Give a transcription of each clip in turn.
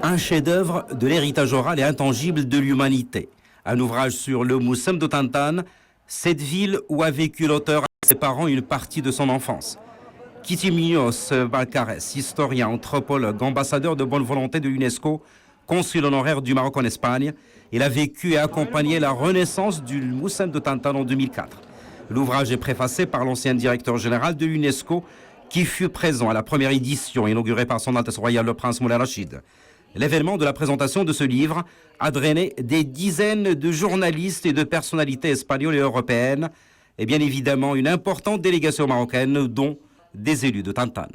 Un chef-d'œuvre de l'héritage oral et intangible de l'humanité. Un ouvrage sur le Moussem de Tantan, cette ville où a vécu l'auteur avec ses parents une partie de son enfance. Kitiminos Balcarès, historien, anthropologue, ambassadeur de bonne volonté de l'UNESCO, consul honoraire du Maroc en Espagne, il a vécu et accompagné la renaissance du Moussem de Tantan en 2004. L'ouvrage est préfacé par l'ancien directeur général de l'UNESCO qui fut présent à la première édition inaugurée par son Altesse Royale le Prince Moulay Rachid. L'événement de la présentation de ce livre a drainé des dizaines de journalistes et de personnalités espagnoles et européennes et bien évidemment une importante délégation marocaine dont des élus de Tantan.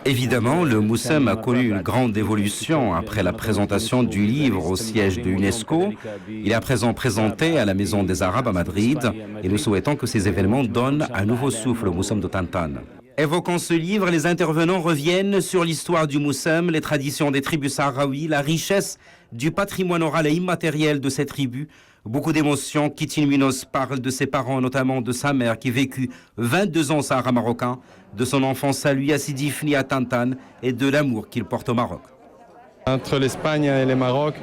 Évidemment, le Moussem a connu une grande évolution après la présentation du livre au siège de l'UNESCO. Il est à présent présenté à la Maison des Arabes à Madrid et nous souhaitons que ces événements donnent un nouveau souffle au Moussem de Tantan. Évoquant ce livre, les intervenants reviennent sur l'histoire du Moussem, les traditions des tribus sahraouis, la richesse du patrimoine oral et immatériel de ces tribus. Beaucoup d'émotions. Kitty Munoz parle de ses parents, notamment de sa mère qui vécut 22 ans au Sahara marocain, de son enfance à lui à Sidi Ifni à Tantan et de l'amour qu'il porte au Maroc. Entre l'Espagne et le Maroc,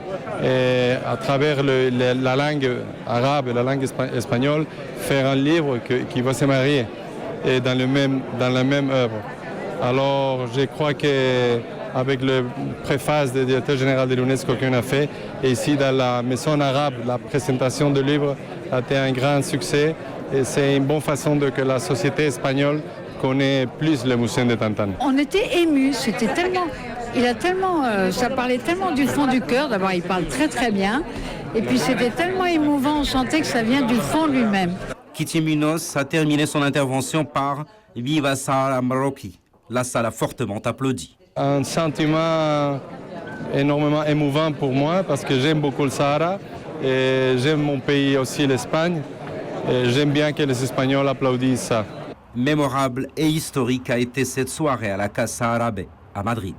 et à travers la langue arabe et la langue espagnole, faire un livre qui va se marier et dans la même œuvre. Alors je crois qu'avec le préface du directeur général de l'UNESCO qu'on a fait, et ici dans la maison arabe, la présentation du livre a été un grand succès et c'est une bonne façon que la société espagnole connaît plus le Moussem de Tantan. On était émus, c'était tellement, ça parlait tellement du fond du cœur. D'abord il parle très très bien et puis c'était tellement émouvant, on sentait que ça vient du fond de lui-même. Kitty Munoz a terminé son intervention par « Viva Sahara Maroki ». La salle a fortement applaudi. Un sentiment énormément émouvant pour moi parce que j'aime beaucoup le Sahara et j'aime mon pays aussi, l'Espagne. Et j'aime bien que les Espagnols applaudissent ça. Mémorable et historique a été cette soirée à la Casa Árabe à Madrid.